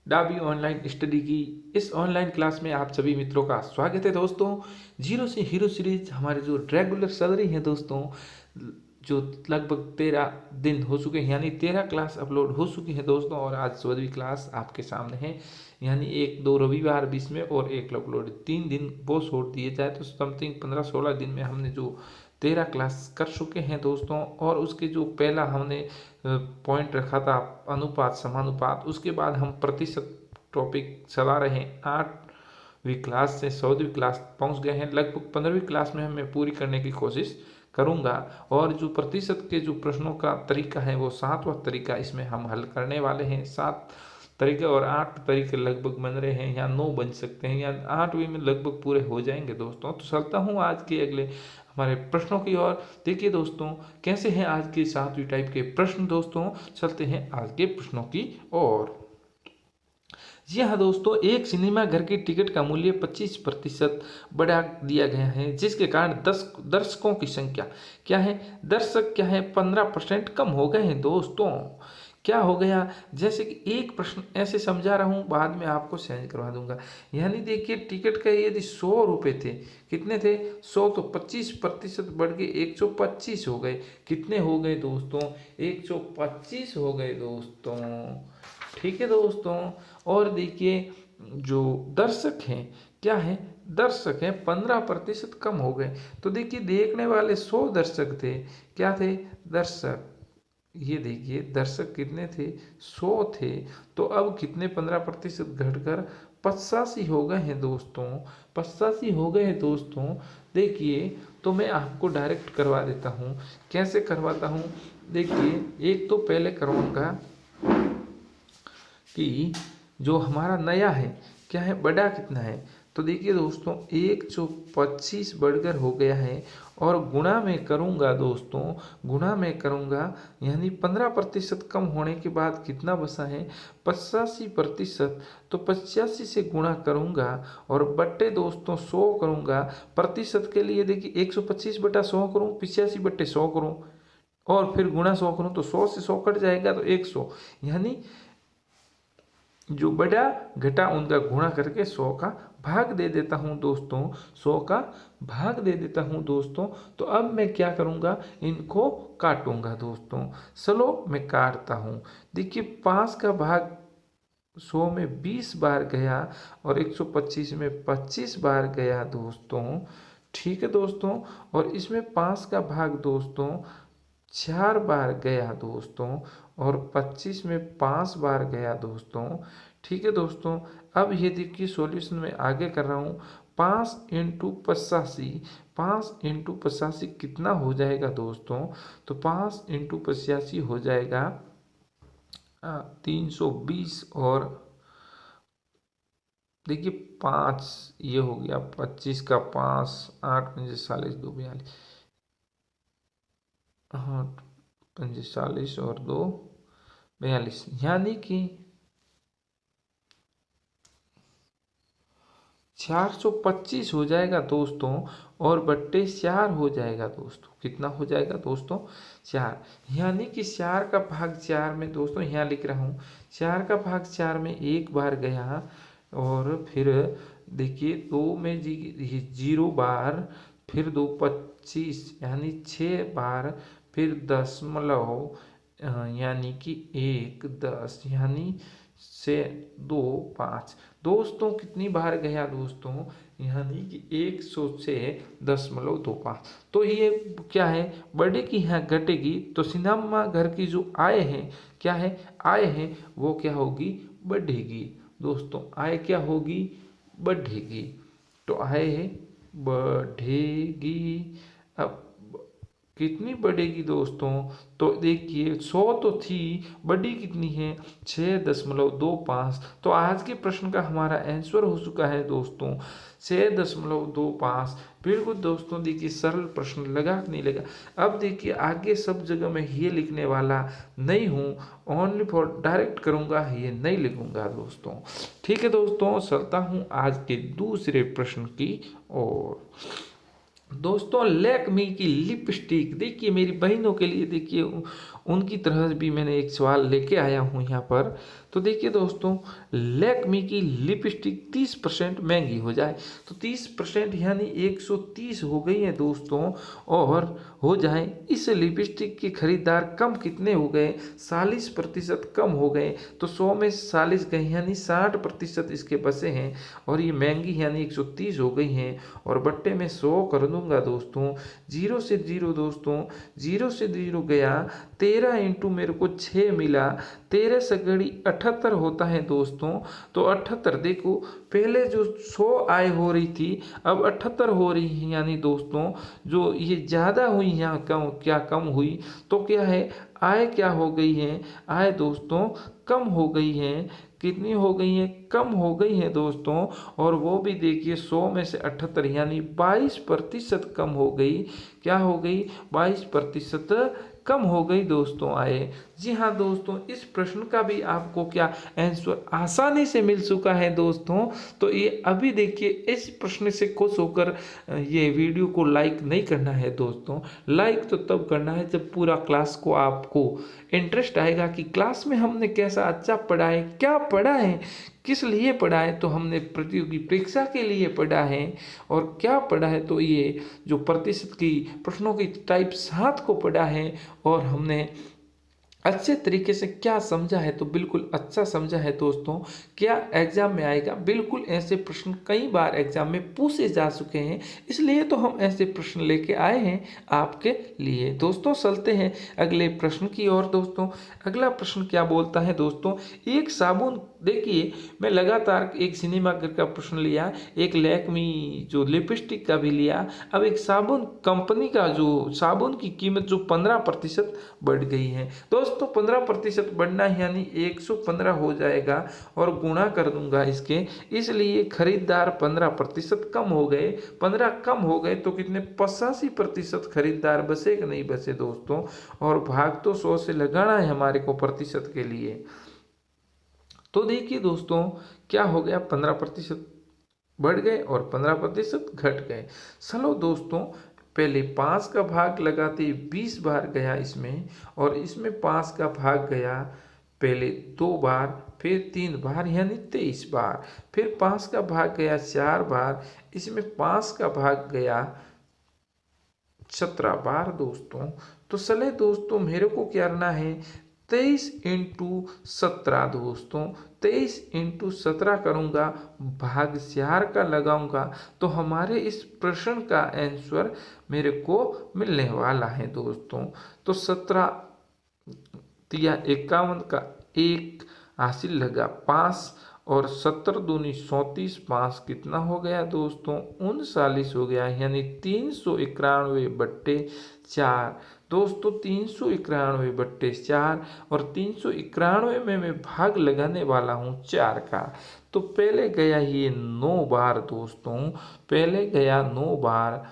डाबी online study की इस online class में आप सभी मित्रों का स्वागत है दोस्तों। जीरो से हीरो सीरीज हमारे जो रेगुलर चल रही है दोस्तों, जो लगभग 13 दिन हो चुके हैं, यानी 13 क्लास अपलोड हो चुकी है दोस्तों। और आज 14वीं क्लास आपके सामने है, यानी 1-2 रविवार बीच में और एक अपलोड, 3 दिन वो छोड़ दिए जाए तो समथिंग 15-16 दिन में हमने जो 13 क्लास कर चुके हैं दोस्तों। और उसके जो पहला हमने पॉइंट रखा था अनुपात समानुपात, उसके बाद हम प्रतिशत टॉपिक चला रहे हैं। 8वीं क्लास से 14वीं क्लास पहुंच गए हैं। लगभग 15वीं क्लास में मैं पूरी करने की कोशिश करूंगा। और जो प्रतिशत के जो प्रश्नों का तरीका है वो 7वां तरीका इसमें हम हल करने वाले हैं। 7 तरीके और 8 तरीके लगभग बन रहे हैं, या 9 बन सकते हैं, या 8वीं में लगभग पूरे हो जाएंगे दोस्तों। तो चलता हूँ आज के अगले हमारे प्रश्नों की ओर। देखिए दोस्तों, कैसे हैं आज के 7वीं टाइप के प्रश्न दोस्तों। चलते हैं आज के प्रश्नों की ओर। जी हाँ दोस्तों, एक सिनेमा घर की टिकट का मूल्य 25% बढ़ा दिया गया है, जिसके कारण दर्शकों की संख्या क्या है, दर्शक क्या है 15% कम हो गए हैं दोस्तों। क्या हो गया, जैसे कि एक प्रश्न ऐसे समझा रहा हूँ, बाद में आपको चेंज करवा दूंगा। यानी देखिए, टिकट का यदि 100 रुपये थे, कितने थे 100, तो 25% बढ़ के 125 हो गए। कितने हो गए दोस्तों, 125 हो गए दोस्तों। ठीक है दोस्तों। और देखिए, जो दर्शक हैं क्या है, दर्शक हैं 15% कम हो गए। तो देखिए, देखने वाले 100 दर्शक थे, क्या थे दर्शक, ये देखिए दर्शक कितने थे 100 थे। तो अब कितने 15% घटकर 85 हो गए हैं दोस्तों। 85 हो गए हैं दोस्तों। देखिए, तो मैं आपको डायरेक्ट करवा देता हूँ। कैसे करवाता हूँ, देखिए एक तो पहले करवाऊँगा कि जो हमारा नया है क्या है, बड़ा कितना है। तो देखिए दोस्तों, 125 बढ़कर हो गया है। और गुणा में करूँगा दोस्तों, गुणा में करूँगा, यानी 15% कम होने के बाद कितना बचा है 85%। तो 85 से गुणा करूँगा और बट्टे दोस्तों 100 करूँगा। प्रतिशत के लिए देखिए 125/100 करूँ, 85/100 करूँ, और फिर गुणा 100 करूँ, तो 100 से 100 कट जाएगा तो 100। यानी जो बड़ा घटा उनका गुणा करके 100 का भाग दे देता हूँ दोस्तों, 100 का भाग दे देता हूँ दोस्तों। तो अब मैं क्या करूँगा, इनको काटूंगा दोस्तों। चलो मैं काटता हूँ। देखिए, 5 का भाग 100 में 20 बार गया और 125 में 25 बार गया दोस्तों। ठीक है दोस्तों। और इसमें 5 का भाग दोस्तों 4 बार गया दोस्तों, और 25 में 5 बार गया दोस्तों। ठीक है दोस्तों। अब ये देखिए, सॉल्यूशन में आगे कर रहा हूँ। 5 × 85, 5 × 85 कितना हो जाएगा दोस्तों। तो 5 × 85 हो जाएगा 320। और देखिए 5 ये हो गया, 25 का 5, 8×5 = 2 42। हाँ, 45 और 2 42, यानी कि 425 हो जाएगा दोस्तों। और बट्टे 4 हो जाएगा दोस्तों। कितना हो जाएगा दोस्तों, 4। यानी कि 4 का भाग 4 में दोस्तों, यहाँ लिख रहा हूँ, 4 का भाग 4 में एक बार गया। और फिर देखिए 2 में 0 बार, फिर 2 25, यानी 6 बार, फिर दशमलव, यानी कि 1 10, यानी से 2 5 दोस्तों। कितनी बार गया दोस्तों, यानी कि 106.25। तो ये क्या है, बढ़ेगी यहाँ घटेगी। तो सिनेमा घर की जो आय है क्या है, आय है वो क्या होगी, बढ़ेगी दोस्तों। आय क्या होगी, बढ़ेगी। तो आय है बढ़ेगी। अब कितनी बढ़ेगी दोस्तों, तो देखिए 100 तो थी, बढ़ी कितनी है 6.25। तो आज के प्रश्न का हमारा आंसर हो चुका है दोस्तों 6.25। बिल्कुल दोस्तों, देखिए सरल प्रश्न लगा कि नहीं लगा। अब देखिए, आगे सब जगह मैं ये लिखने वाला नहीं हूँ, ओनली फॉर डायरेक्ट करूँगा, ये नहीं लिखूँगा दोस्तों। ठीक है दोस्तों, चलता हूँ आज के दूसरे प्रश्न की ओर। दोस्तों लैक्मी की लिपस्टिक, देखिए मेरी बहनों के लिए, देखिए उनकी तरह भी मैंने एक सवाल लेके आया हूँ यहाँ पर। तो देखिए दोस्तों, लैक्मी की लिपस्टिक 30% महंगी हो जाए, तो 30% यानी 130 हो गई है दोस्तों। और हो जाए, इस लिपस्टिक के खरीदार कम कितने हो गए? 40% कम हो गए। तो 100 में 40 गए यानी 60% इसके बचे हैं। और ये महंगी यानी 130 हो गई हैं। और बट्टे में 100 कर दूंगा दोस्तों। 0 से 0 दोस्तों, 0 से 0 गया, 13 इंटू मेरे को 6 मिला, 13 सगड़ी 78 होता है दोस्तों। तो 78 देखो, पहले जो 100 आय हो रही थी अब 78 हो रही है, यानी दोस्तों जो ये ज़्यादा हुई यहाँ कम, क्या कम हुई? तो क्या है, आय क्या हो गई है? आय दोस्तों कम हो गई है। कितनी हो गई है? कम हो गई है दोस्तों। और वो भी देखिए 100 में से 78 यानी 22% कम हो गई। क्या हो गई? 22% कम हो गई दोस्तों आय। जी हाँ दोस्तों, इस प्रश्न का भी आपको क्या आंसर आसानी से मिल चुका है दोस्तों। तो ये अभी देखिए, इस प्रश्न से खुश होकर ये वीडियो को लाइक नहीं करना है दोस्तों। लाइक तो तब करना है जब पूरा क्लास को आपको इंटरेस्ट आएगा कि क्लास में हमने कैसा अच्छा पढ़ा है, क्या पढ़ा है, किस लिए पढ़ा है। तो हमने प्रतियोगी परीक्षा के लिए पढ़ा है। और क्या पढ़ा है? तो ये जो प्रतिशत की प्रश्नों की टाइप 7 को पढ़ा है। और हमने अच्छे तरीके से क्या समझा है, तो बिल्कुल अच्छा समझा है दोस्तों। क्या एग्जाम में आएगा? बिल्कुल ऐसे प्रश्न कई बार एग्जाम में पूछे जा चुके हैं, इसलिए तो हम ऐसे प्रश्न लेके आए हैं आपके लिए। दोस्तों चलते हैं अगले प्रश्न की ओर। दोस्तों अगला प्रश्न क्या बोलता है दोस्तों, एक साबुन, देखिए मैं लगातार एक सिनेमा घर का प्रश्न लिया, एक लैक्मी जो लिपस्टिक का भी लिया, अब एक साबुन कंपनी का जो साबुन की कीमत जो 15% बढ़ गई है दोस्तों। 15% बढ़ना यानी 115 हो जाएगा और गुणा कर दूंगा इसके, इसलिए खरीदार 15% कम हो गए। 15 कम हो गए तो कितने? 85% खरीदार बचे कि नहीं बचे दोस्तों। और भाग तो 100 से लगाना है हमारे को प्रतिशत के लिए। तो देखिए दोस्तों क्या हो गया, 15% बढ़ गए और 15% घट गए। चलो दोस्तों, पहले 5 का भाग लगाते 20 बार गया इसमें, और इसमें 5 का भाग गया पहले 2 बार, फिर 3 बार यानी 23 बार, फिर 5 का भाग गया 4 बार, इसमें 5 का भाग गया 17 बार दोस्तों। तो चले दोस्तों, मेरे को क्या करना है, 23 इंटू 17 दोस्तों, 23 इंटू 17 करूँगा, भाग 4 का लगाऊंगा, तो हमारे इस प्रश्न का आंसर मेरे को मिलने वाला है दोस्तों। तो 17 दिया 51 का 1 हासिल लगा 5, और 17 दूनी 34, 5 कितना हो गया दोस्तों? 39 हो गया, यानी 391 बट्टे 4 दोस्तों। 391 बट्टे 4, और 391 में मैं भाग लगाने वाला हूँ 4 का। तो पहले गया ये 9 बार दोस्तों, पहले गया 9 बार,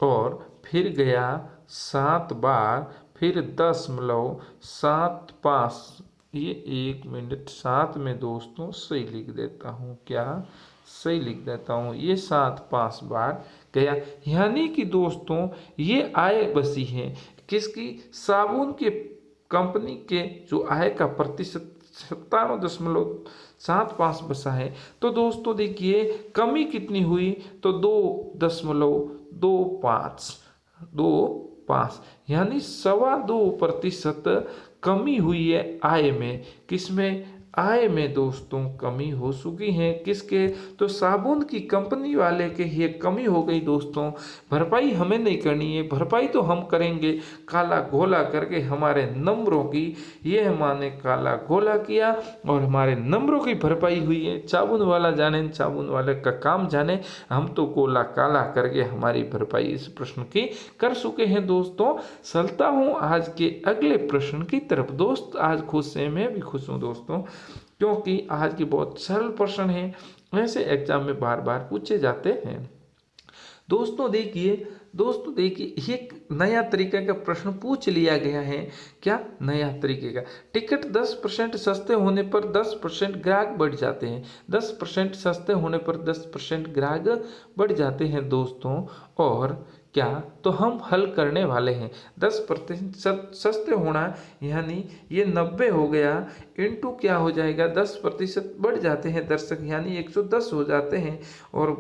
और फिर गया 7 बार, फिर 10.75, ये 1 मिनट 7 में दोस्तों सही लिख देता हूँ, क्या सही लिख देता हूँ, ये 7 5 बार गया। यानी कि दोस्तों ये आय बसी है किसकी? साबुन के कंपनी के जो आय का प्रतिशत 97.75 बसा है। तो दोस्तों देखिए कमी कितनी हुई, तो 2.25 यानी 2.25% कमी हुई है आय में। किसमें? आय में दोस्तों कमी हो चुकी है। किसके? तो साबुन की कंपनी वाले के ये कमी हो गई दोस्तों। भरपाई हमें नहीं करनी है, भरपाई तो हम करेंगे काला घोला करके हमारे नंबरों की। ये हमने काला घोला किया और हमारे नंबरों की भरपाई हुई है। साबुन वाला जाने, साबुन वाले का काम जाने, हम तो गोला काला करके हमारी भरपाई इस प्रश्न की कर चुके हैं दोस्तों। चलता हूँ आज के अगले प्रश्न की तरफ। दोस्त आज खुश है, मैं भी खुश हूँ दोस्तों, क्योंकि आज की बहुत सरल प्रश्न है, ऐसे एग्जाम में बार बार पूछे जाते हैं। दोस्तों देखिए एक नया तरीके का प्रश्न पूछ लिया गया है। क्या नया तरीके का? टिकट 10% सस्ते होने पर 10% ग्राहक बढ़ जाते हैं। 10% सस्ते होने पर 10% ग्राहक बढ़ जाते हैं दोस्तों। और क्या, तो हम हल करने वाले हैं। 10% सस्ते होना यानी ये 90 हो गया, इंटू क्या हो जाएगा, 10% बढ़ जाते हैं दर्शक, यानी 110 हो जाते हैं। और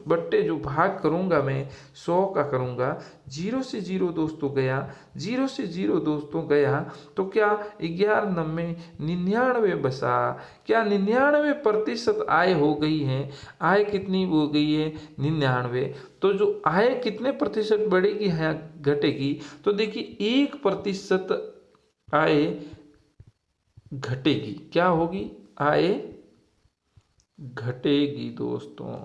बट्टे जो भाग करूँगा मैं 100 का करूँगा। 0 से 0 दोस्तों गया, 0 से 0 दोस्तों गया, तो क्या 11 नब्बे 99 बसा, क्या 99% आय हो गई है। आय कितनी हो गई है, 99। तो जो आय कितने प्रतिशत बढ़ेगी या घटेगी, तो देखिए 1% आय घटेगी। क्या होगी, आय घटेगी दोस्तों।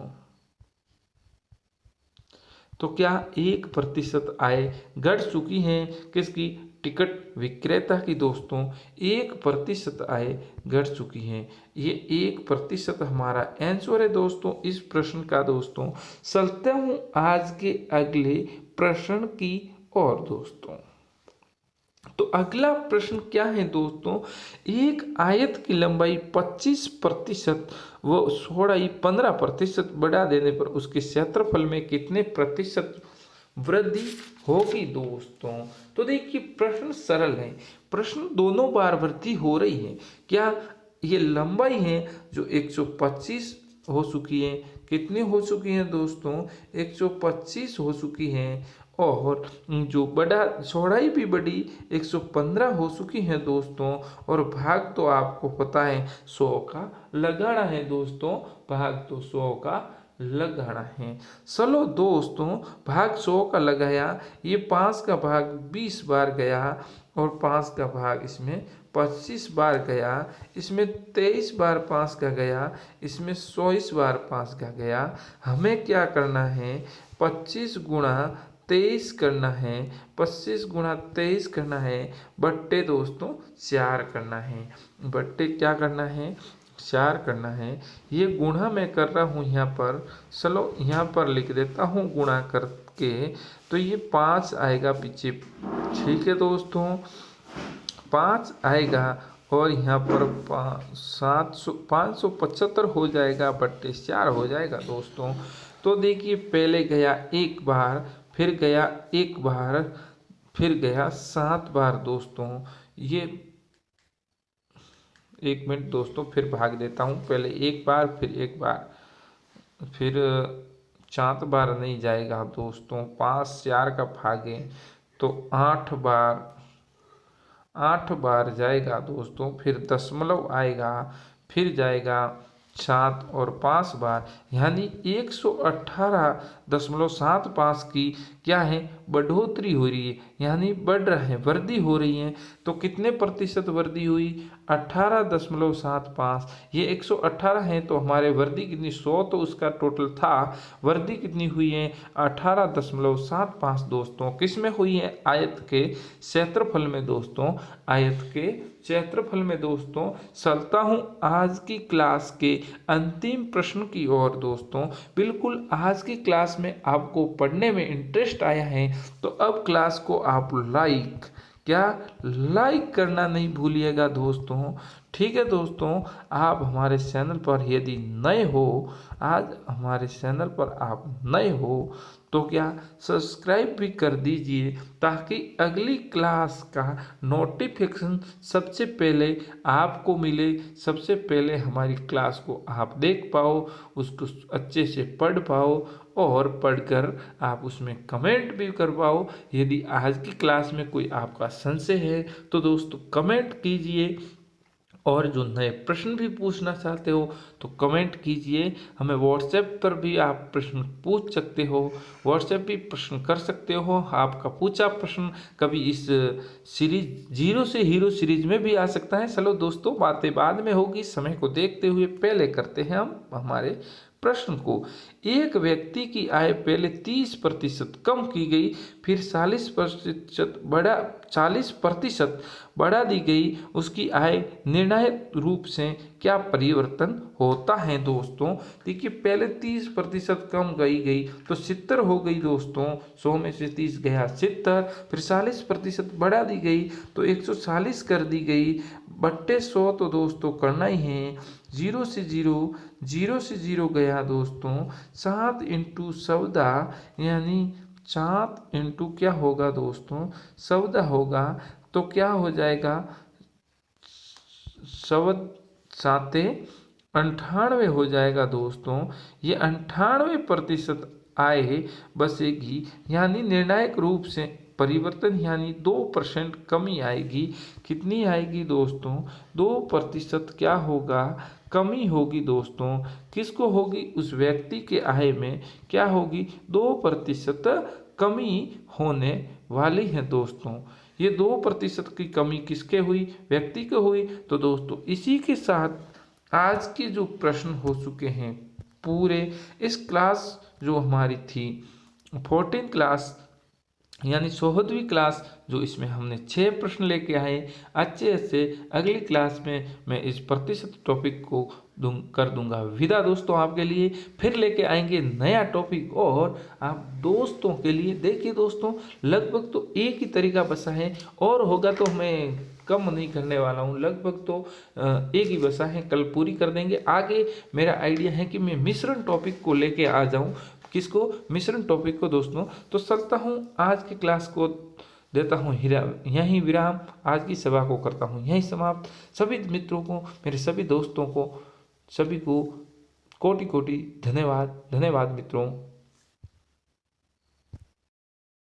तो क्या 1% आय घट चुकी है किसकी, टिकट विक्रेता की दोस्तों। 1% आय घट चुकी है, ये 1% हमारा आंसर है दोस्तों इस प्रश्न का दोस्तों। चलते हूँ आज के अगले प्रश्न की ओर दोस्तों। तो अगला प्रश्न क्या है दोस्तों, एक आयत की लंबाई 25% व चौड़ाई 15% बढ़ा देने पर उसके क्षेत्रफल में कितने प्रतिशत वृद्धि होगी दोस्तों। तो देखिए प्रश्न सरल है, प्रश्न दोनों बार वृद्धि हो रही है। क्या ये लंबाई है जो 125 हो चुकी है, कितनी हो चुकी है दोस्तों, 125 हो चुकी है। और जो बड़ा चौड़ाई भी बड़ी 115 हो चुकी है दोस्तों। और भाग तो आपको पता है 100 का लगाना है दोस्तों, भाग तो 100 का लगाना है। चलो दोस्तों, भाग 100 का लगाया, ये 5 का भाग 20 बार गया, और 5 का भाग इसमें 25 बार गया, इसमें 23 बार 5 का गया, इसमें 24 बार 5 का गया। हमें क्या करना है, 25 गुणा 23 करना है, 25 गुणा 23 करना है, बट्टे दोस्तों 4 करना है, बट्टे क्या करना है, 4 करना है। ये गुणा मैं कर रहा हूँ यहाँ पर, चलो यहाँ पर लिख देता हूँ गुणा करके। तो ये 5 आएगा पीछे, ठीक है दोस्तों, 5 आएगा, और यहाँ पर 575 हो जाएगा, बट्टे 4 हो जाएगा दोस्तों। तो देखिए पहले गया एक बार, फिर गया एक बार, फिर गया 7 बार दोस्तों। ये 1 मिनट दोस्तों, फिर भाग देता हूँ, पहले एक बार फिर एक बार, फिर 4 बार नहीं जाएगा दोस्तों, 5 4 का भागे तो 8 बार, 8 बार जाएगा दोस्तों, फिर दशमलव आएगा, फिर जाएगा 7 और 5 बार, यानी 118.75 की क्या है, बढ़ोतरी हो रही है, यानी बढ़ रहा है, वृद्धि हो रही है। तो कितने प्रतिशत वृद्धि हुई, 18.75। ये 118 है, तो हमारे वृद्धि कितनी, 100 तो उसका टोटल था, वृद्धि कितनी हुई है 18.75 दोस्तों। किस में हुई है, आयत के क्षेत्रफल में दोस्तों, आयत के क्षेत्रफल में दोस्तों। चलता हूँ आज की क्लास के अंतिम प्रश्न की ओर दोस्तों। बिल्कुल आज की क्लास में आपको पढ़ने में इंटरेस्ट आया है, तो अब क्लास को आप लाइक करना नहीं भूलिएगा दोस्तों, ठीक है दोस्तों। आप हमारे चैनल पर यदि नए हो, आज हमारे चैनल पर आप नए हो, तो क्या सब्सक्राइब भी कर दीजिए, ताकि अगली क्लास का नोटिफिकेशन सबसे पहले आपको मिले, सबसे पहले हमारी क्लास को आप देख पाओ, उसको अच्छे से पढ़ पाओ, और पढ़कर आप उसमें कमेंट भी कर पाओ। यदि आज की क्लास में कोई आपका संशय है तो दोस्तों कमेंट कीजिए, और जो नए प्रश्न भी पूछना चाहते हो तो कमेंट कीजिए। हमें व्हाट्सएप पर भी आप प्रश्न पूछ सकते हो, व्हाट्सएप भी प्रश्न कर सकते हो। आपका पूछा प्रश्न कभी इस सीरीज 0 से हीरो सीरीज में भी आ सकता है। चलो दोस्तों, बातें बाद में होगी, समय को देखते हुए पहले करते हैं हम हमारे प्रश्न को। एक व्यक्ति की आय पहले 30% कम की गई, फिर 40% बढ़ा दी गई, उसकी आय निर्णायक रूप से क्या परिवर्तन होता है दोस्तों। देखिए पहले 30% कम गई तो 70 हो गई दोस्तों, 100 में से 30 गया 70, फिर 40% बढ़ा दी गई तो 140 कर दी गई, बट्टे 100 तो दोस्तों करना ही है। 0 से 0 गया दोस्तों, 7 × 14 यानी 7 इंटू क्या होगा दोस्तों, 14 होगा, तो क्या हो जाएगा, 7 98 हो जाएगा दोस्तों। ये 98% आय बसेगी, यानी निर्णायक रूप से परिवर्तन यानी 2% कमी आएगी। कितनी आएगी दोस्तों, 2% क्या होगा, कमी होगी दोस्तों। किसको होगी, उस व्यक्ति के आय में क्या होगी, 2% कमी होने वाली है दोस्तों। ये 2% की कमी किसके हुई, व्यक्ति को हुई। तो दोस्तों इसी के साथ आज के जो प्रश्न हो चुके हैं पूरे इस क्लास जो हमारी थी 14 क्लास यानी 14वीं क्लास, जो इसमें हमने 6 प्रश्न लेके आए अच्छे से। अगली क्लास में मैं इस प्रतिशत टॉपिक को कर दूंगा विदा दोस्तों। आपके लिए फिर लेके आएंगे नया टॉपिक और आप दोस्तों के लिए। देखिए दोस्तों, लगभग तो एक ही तरीका बसा है, और होगा तो मैं कम नहीं करने वाला हूँ। लगभग तो एक ही बसा है, कल पूरी कर देंगे। आगे मेरा आइडिया है कि मैं मिश्रण टॉपिक को लेके आ जाऊँ। किसको, मिश्रण टॉपिक को दोस्तों। तो चलता हूँ, आज की क्लास को देता हूँ यहीं विराम। आज की सभा को करता हूँ यहीं समाप्त। सभी मित्रों को, मेरे सभी दोस्तों को, सभी को कोटि कोटि धन्यवाद। धन्यवाद मित्रों।